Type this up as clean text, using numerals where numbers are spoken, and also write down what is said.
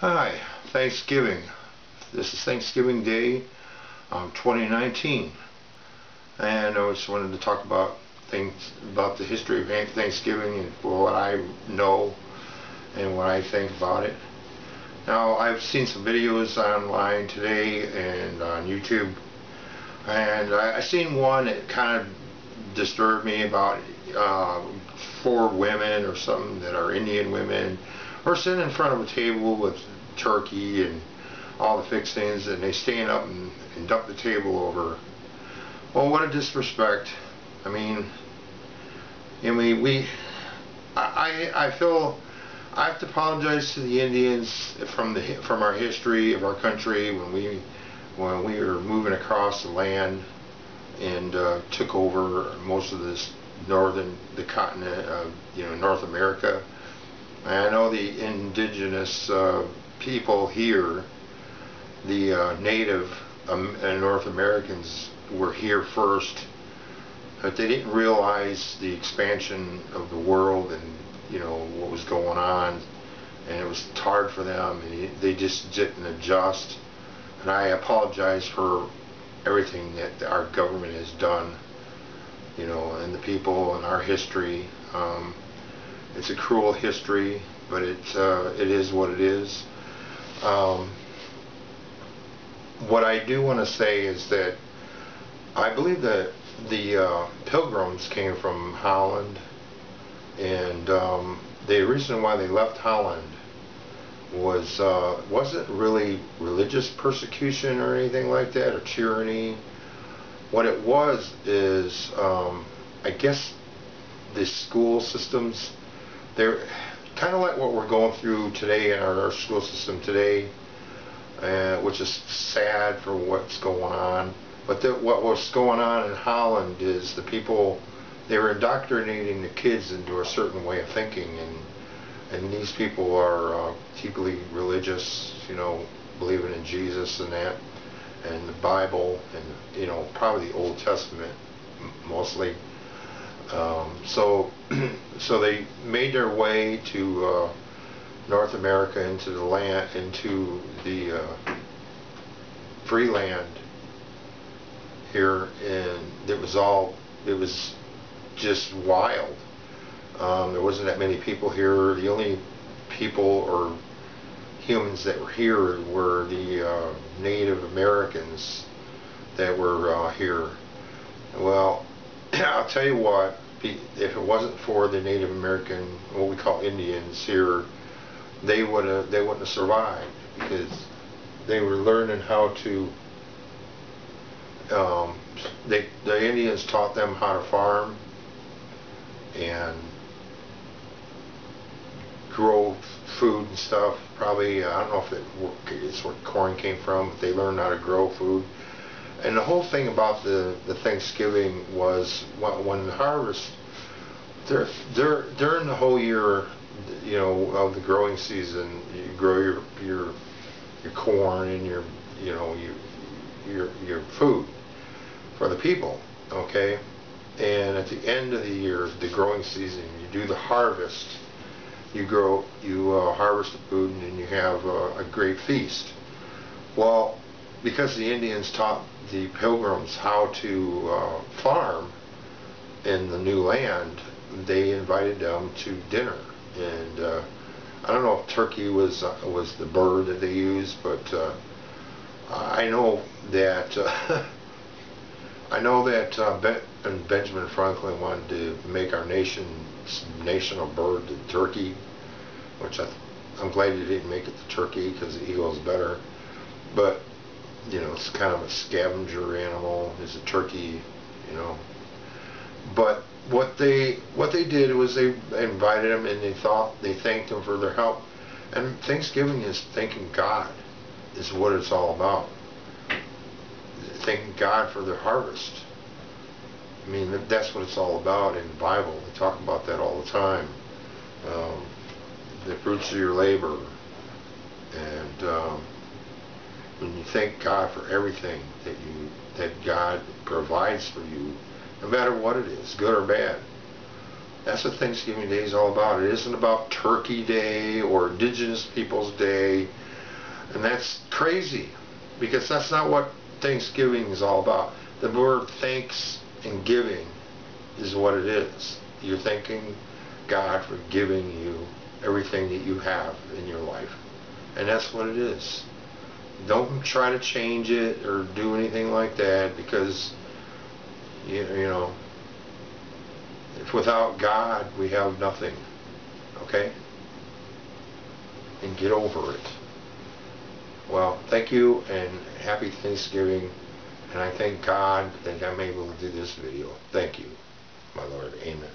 Hi, Thanksgiving. This is Thanksgiving Day, 2019, and I just wanted to talk about things about the history of Thanksgiving and what I know and what I think about it. Now, I've seen some videos online today and on YouTube, and I seen one that kind of disturbed me about 4 women or something that are Indian women are sitting in front of a table with turkey and all the fixings, and they stand up and dump the table over. Well, what a disrespect. I mean, I feel I have to apologize to the Indians from our history of our country when we were moving across the land and took over most of the continent of North America. And I know the indigenous people here, the native North Americans, were here first, but they didn't realize the expansion of the world and what was going on, and it was hard for them, and they just didn't adjust. And I apologize for everything that our government has done, and the people and our history. It's a cruel history, but it is what it is. What I do want to say is that I believe that the Pilgrims came from Holland, and the reason why they left Holland wasn't really religious persecution or anything like that, or tyranny. What it was is, I guess, the school systems, they're kind of like what we're going through today in our school system today, which is sad for what's going on. But what was going on in Holland is the people, they were indoctrinating the kids into a certain way of thinking, and these people are deeply religious, believing in Jesus and that, and the Bible, and probably the Old Testament mostly. So they made their way to North America, into the free land here, and it was just wild. There wasn't that many people here. The only people or humans that were here were the Native Americans that were here. Well, I'll tell you what, if it wasn't for the Native American, what we call Indians here, they wouldn't have survived, because they were learning how to, the Indians taught them how to farm and grow food and stuff. Probably, I don't know if it's where corn came from, but they learned how to grow food. And the whole thing about the Thanksgiving was when the harvest, during the whole year, of the growing season, you grow your corn and your food for the people, okay? And at the end of the year, the growing season, you do the harvest. You harvest the food, and then you have a great feast. Well, because the Indians taught the Pilgrims how to farm in the new land, they invited them to dinner. And I don't know if turkey was the bird that they used, but I know that Benjamin Franklin wanted to make our national bird the turkey, which I'm glad he didn't make it the turkey, because the eagle is better. But it's kind of a scavenger animal, is a turkey, But what they did was they invited them, and they thanked them for their help. And Thanksgiving is thanking God, is what it's all about. Thanking God for their harvest. I mean, that's what it's all about in the Bible. They talk about that all the time. The fruits of your labor. And when you thank God for everything that God provides for you, no matter what it is, good or bad. That's what Thanksgiving Day is all about. It isn't about Turkey Day or Indigenous Peoples Day. And that's crazy, because that's not what Thanksgiving is all about. The word thanks and giving is what it is. You're thanking God for giving you everything that you have in your life. And that's what it is. Don't try to change it or do anything like that, because you know, if without God we have nothing. Okay? And get over it. Well, thank you and happy Thanksgiving, and I thank God that I'm able to do this video. Thank you, my Lord. Amen.